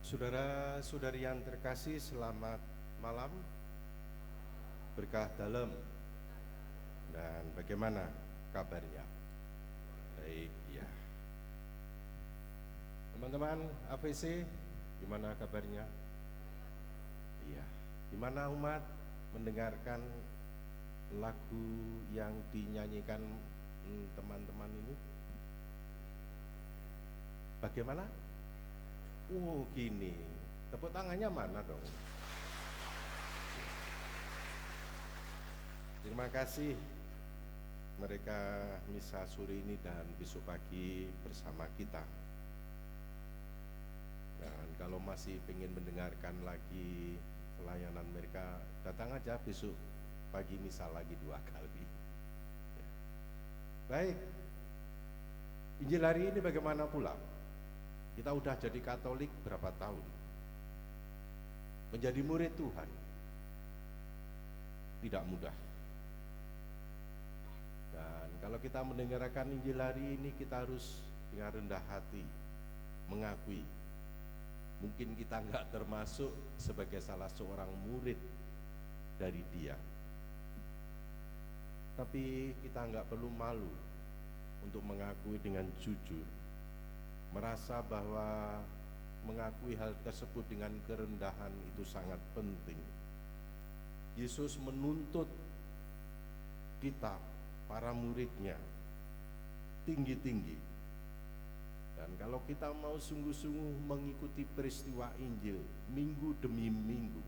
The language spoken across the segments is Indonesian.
Saudara-saudari yang terkasih, selamat malam, berkah dalam. Dan bagaimana kabarnya? Baik, ya. Teman-teman AVC, gimana kabarnya? Iya. Gimana umat mendengarkan lagu yang dinyanyikan teman-teman ini? Bagaimana? Oh, gini. Tepuk tangannya mana dong? Terima kasih mereka misa sore ini dan besok pagi bersama kita. Dan kalau masih ingin mendengarkan lagi pelayanan mereka, datang aja besok pagi misa lagi 2 kali. Ya. Baik, Injil hari ini bagaimana pula? Kita udah jadi Katolik berapa tahun? Menjadi murid Tuhan tidak mudah. Dan kalau kita mendengarkan Injil hari ini, kita harus dengan rendah hati mengakui mungkin kita nggak termasuk sebagai salah seorang murid dari Dia. Tapi kita nggak perlu malu untuk mengakui dengan jujur, merasa bahwa mengakui hal tersebut dengan kerendahan itu sangat penting. Yesus menuntut kita, para muridnya, tinggi-tinggi. Dan kalau kita mau sungguh-sungguh mengikuti peristiwa Injil minggu demi minggu,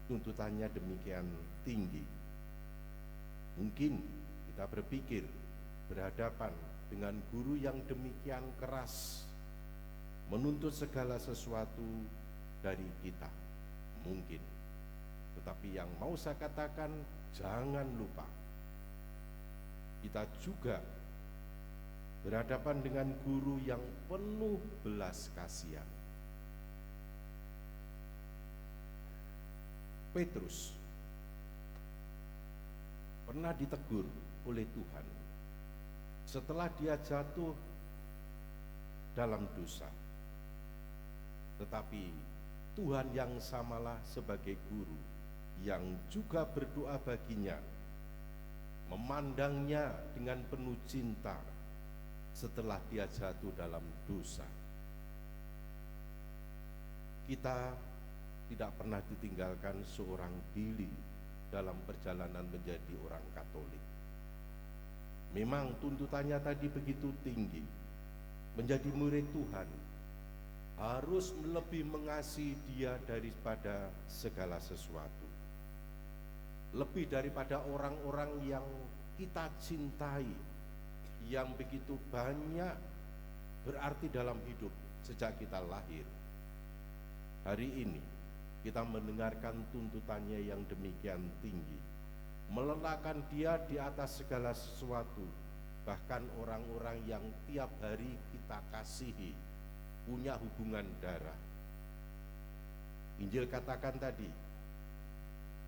tuntutannya demikian tinggi. Mungkin kita berpikir berhadapan dengan guru yang demikian keras, menuntut segala sesuatu dari kita, mungkin. Tetapi yang mau saya katakan, jangan lupa, kita juga berhadapan dengan guru yang penuh belas kasihan. Petrus pernah ditegur oleh Tuhan setelah dia jatuh dalam dosa. Tetapi Tuhan yang samalah sebagai guru yang juga berdoa baginya, memandangnya dengan penuh cinta setelah dia jatuh dalam dosa. Kita tidak pernah ditinggalkan seorang diri dalam perjalanan menjadi orang Katolik. Memang tuntutannya tadi begitu tinggi. Menjadi murid Tuhan harus lebih mengasihi Dia daripada segala sesuatu, lebih daripada orang-orang yang kita cintai, yang begitu banyak berarti dalam hidup sejak kita lahir. Hari ini kita mendengarkan tuntutannya yang demikian tinggi, meletakkan Dia di atas segala sesuatu, bahkan orang-orang yang tiap hari kita kasihi, punya hubungan darah. Injil katakan tadi,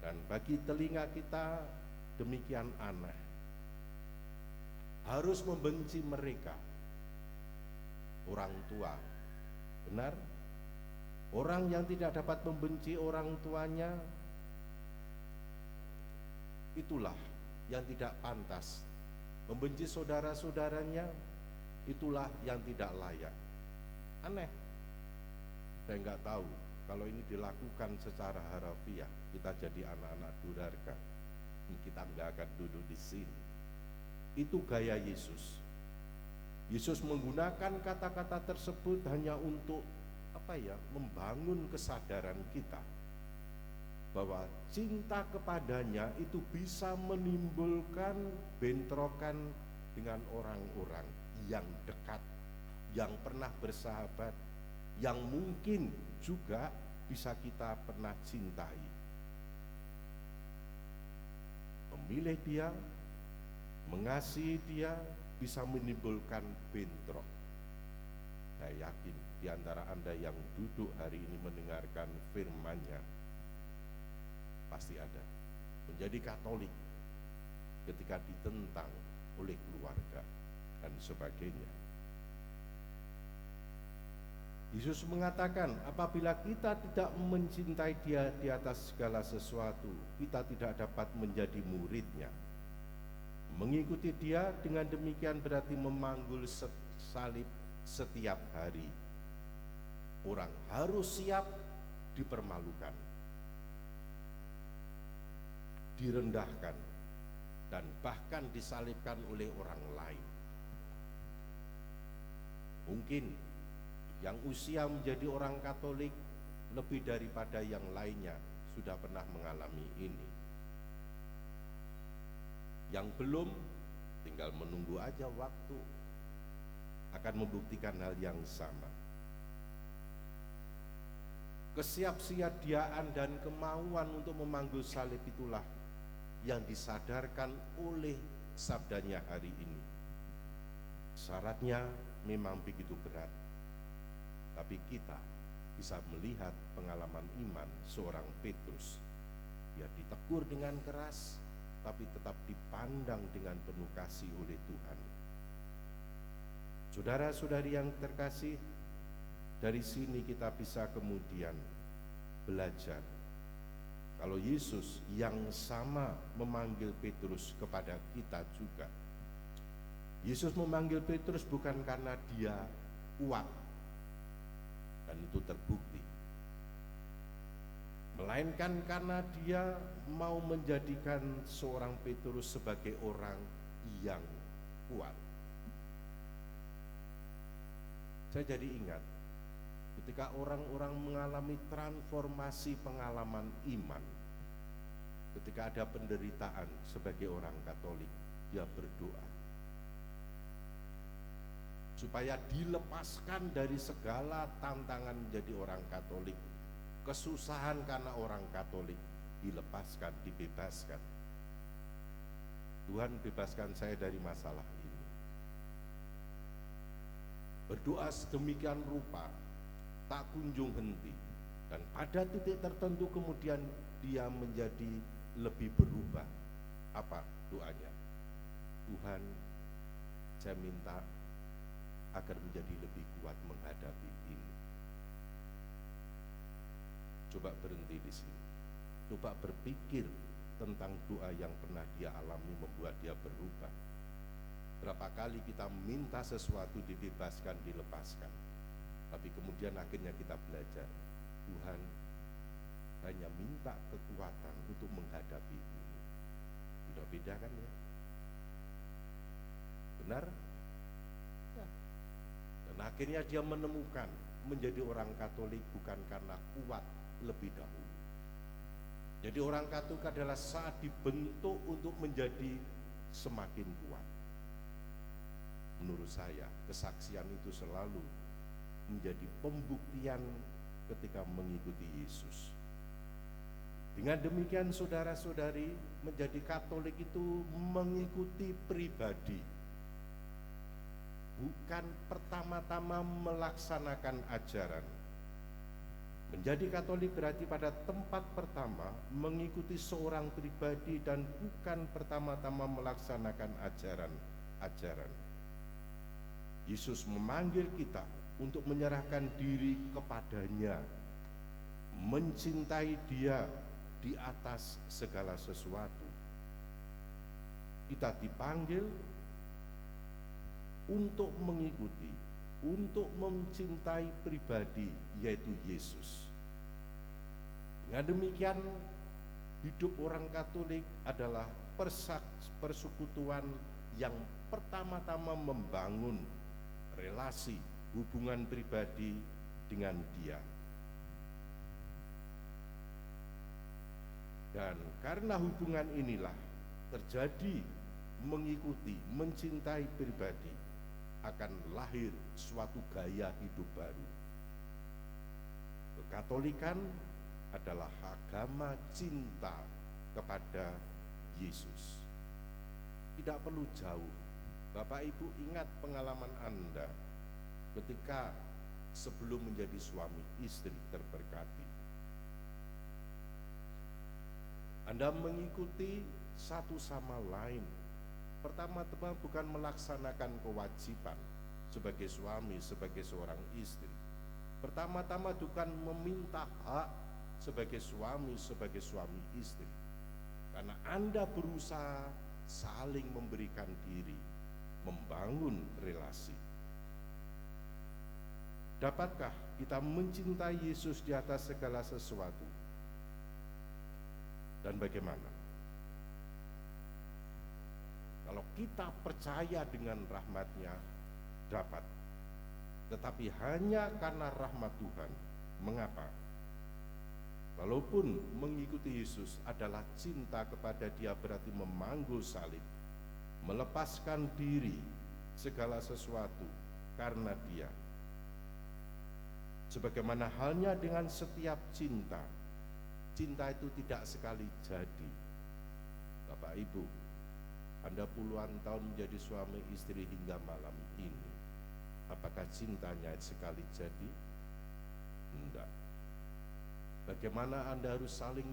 dan bagi telinga kita demikian aneh, harus membenci mereka. Orang tua, benar? Orang yang tidak dapat membenci orang tuanya, itulah yang tidak pantas. Membenci saudara-saudaranya, itulah yang tidak layak. Aneh. Saya nggak tahu kalau ini dilakukan secara harafiah, kita jadi anak-anak durhaka, kita nggak akan duduk di sini. Itu gaya Yesus. Yesus menggunakan kata-kata tersebut hanya untuk membangun kesadaran kita bahwa cinta kepadanya itu bisa menimbulkan bentrokan dengan orang-orang yang dekat, yang pernah bersahabat, yang mungkin juga bisa kita pernah cintai. Memilih Dia, mengasihi Dia bisa menimbulkan bentrok. Saya yakin di antara Anda yang duduk hari ini mendengarkan firman-Nya, pasti ada. Menjadi Katolik ketika ditentang oleh keluarga dan sebagainya. Yesus mengatakan, apabila kita tidak mencintai Dia di atas segala sesuatu, kita tidak dapat menjadi murid-Nya. Mengikuti Dia dengan demikian berarti memanggul salib setiap hari. Orang harus siap dipermalukan, direndahkan, dan bahkan disalibkan oleh orang lain. Mungkin yang usia menjadi orang Katolik lebih daripada yang lainnya sudah pernah mengalami ini. Yang belum, tinggal menunggu aja waktu akan membuktikan hal yang sama. Kesiapsiagaan dan kemauan untuk memanggul salib itulah yang disadarkan oleh sabdanya hari ini. Syaratnya memang begitu berat, tapi kita bisa melihat pengalaman iman seorang Petrus. Dia ditegur dengan keras, tapi tetap dipandang dengan penuh kasih oleh Tuhan. Saudara-saudari yang terkasih, dari sini kita bisa kemudian belajar kalau Yesus yang sama memanggil Petrus kepada kita juga. Yesus memanggil Petrus bukan karena dia kuat, dan itu terbukti, melainkan karena dia mau menjadikan seorang Petrus sebagai orang yang kuat. Saya jadi ingat ketika orang-orang mengalami transformasi pengalaman iman, ketika ada penderitaan sebagai orang Katolik, dia berdoa supaya dilepaskan dari segala tantangan menjadi orang Katolik, kesusahan karena orang Katolik, dilepaskan, dibebaskan. Tuhan, bebaskan saya dari masalah ini. Berdoa sedemikian rupa, tak kunjung henti, dan pada titik tertentu kemudian dia menjadi lebih berubah. Apa doanya? Tuhan, saya minta agar menjadi lebih kuat menghadapi ini. Coba berhenti di sini. Coba berpikir tentang doa yang pernah dia alami membuat dia berubah. Berapa kali kita minta sesuatu dibebaskan, dilepaskan, tapi kemudian akhirnya kita belajar, Tuhan hanya minta kekuatan untuk menghadapi ini. Sudah beda kan ya? Benar? Ya. Dan akhirnya dia menemukan menjadi orang Katolik bukan karena kuat lebih dahulu. Jadi orang Katolik adalah saat dibentuk untuk menjadi semakin kuat. Menurut saya, kesaksian itu selalu menjadi pembuktian ketika mengikuti Yesus. Dengan demikian saudara-saudari, menjadi Katolik itu mengikuti pribadi, bukan pertama-tama melaksanakan ajaran. Menjadi Katolik berarti pada tempat pertama mengikuti seorang pribadi dan bukan pertama-tama melaksanakan ajaran. Yesus memanggil kita untuk menyerahkan diri kepadanya, mencintai Dia di atas segala sesuatu. Kita dipanggil untuk mengikuti, untuk mencintai pribadi, yaitu Yesus. Dengan demikian, hidup orang Katolik adalah persekutuan yang pertama-tama membangun relasi, hubungan pribadi dengan Dia. Dan karena hubungan inilah terjadi mengikuti, mencintai pribadi, akan lahir suatu gaya hidup baru. Kekatolikan adalah agama cinta kepada Yesus. Tidak perlu jauh. Bapak Ibu ingat pengalaman Anda ketika sebelum menjadi suami istri terberkati. Anda mengikuti satu sama lain. Pertama-tama bukan melaksanakan kewajiban sebagai suami, sebagai seorang istri, Pertama-tama bukan meminta hak sebagai suami istri, karena Anda berusaha saling memberikan diri, membangun relasi. Dapatkah kita mencintai Yesus di atas segala sesuatu? Dan bagaimana? Kalau kita percaya dengan rahmat-Nya, dapat. Tetapi hanya karena rahmat Tuhan. Mengapa? Walaupun mengikuti Yesus adalah cinta kepada Dia, berarti memanggul salib, melepaskan diri segala sesuatu karena Dia. Sebagaimana halnya dengan setiap cinta, cinta itu tidak sekali jadi. Bapak Ibu, Anda puluhan tahun menjadi suami istri hingga malam ini, apakah cintanya sekali jadi? Enggak. Bagaimana Anda harus saling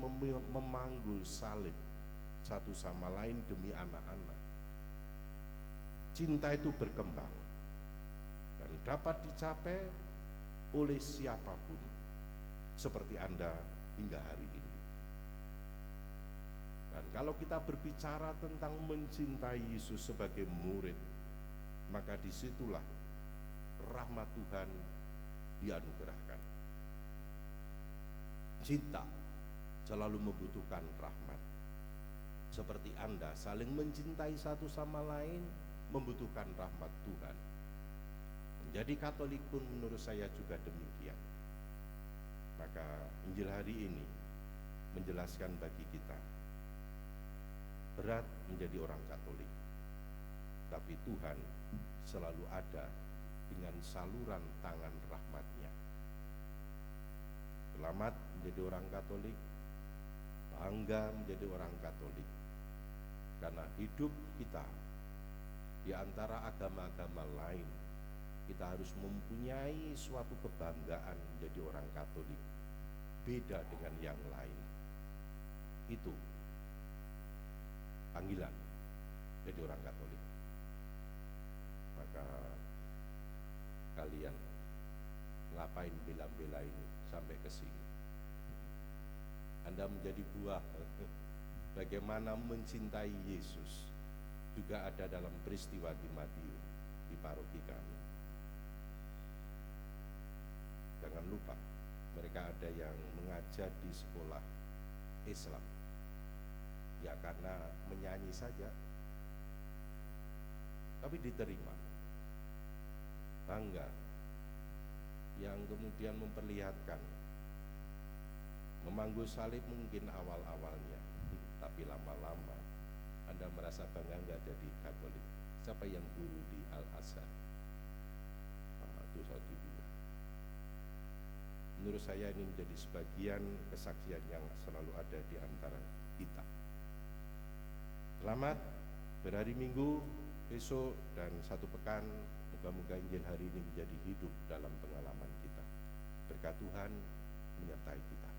memanggul salib satu sama lain demi anak-anak. Cinta itu berkembang dan dapat dicapai oleh siapapun, seperti Anda hingga hari ini. Dan kalau kita berbicara tentang mencintai Yesus sebagai murid, maka disitulah rahmat Tuhan dianugerahkan. Cinta selalu membutuhkan rahmat. Seperti Anda saling mencintai satu sama lain, membutuhkan rahmat Tuhan. Menjadi Katolik pun menurut saya juga demikian. Maka Injil hari ini menjelaskan bagi kita, berat menjadi orang Katolik, tapi Tuhan selalu ada dengan saluran tangan rahmat-Nya. Selamat menjadi orang Katolik, bangga menjadi orang Katolik, karena hidup kita di antara agama-agama lain, kita harus mempunyai suatu kebanggaan menjadi orang Katolik, beda dengan yang lain. Itu panggilan jadi orang Katolik. Maka kalian ngapain bela-bela ini sampai ke sini? Anda menjadi buah. Bagaimana mencintai Yesus juga ada dalam peristiwa di Madiun, di paroki kami. Jangan lupa, mereka ada yang mengajar di sekolah Islam, ya karena menyanyi saja, tapi diterima. Bangga, yang kemudian memperlihatkan memanggul salib mungkin awal-awalnya, tapi lama-lama Anda merasa bangga nggak jadi Katolik. Siapa yang guru di Al-Azhar? Itu satu juga. Menurut saya ini menjadi sebagian kesaksian yang selalu ada di antara kita. Selamat berhari Minggu besok dan satu pekan. Moga-moga Injil hari ini menjadi hidup dalam pengalaman kita. Berkat Tuhan menyertai kita.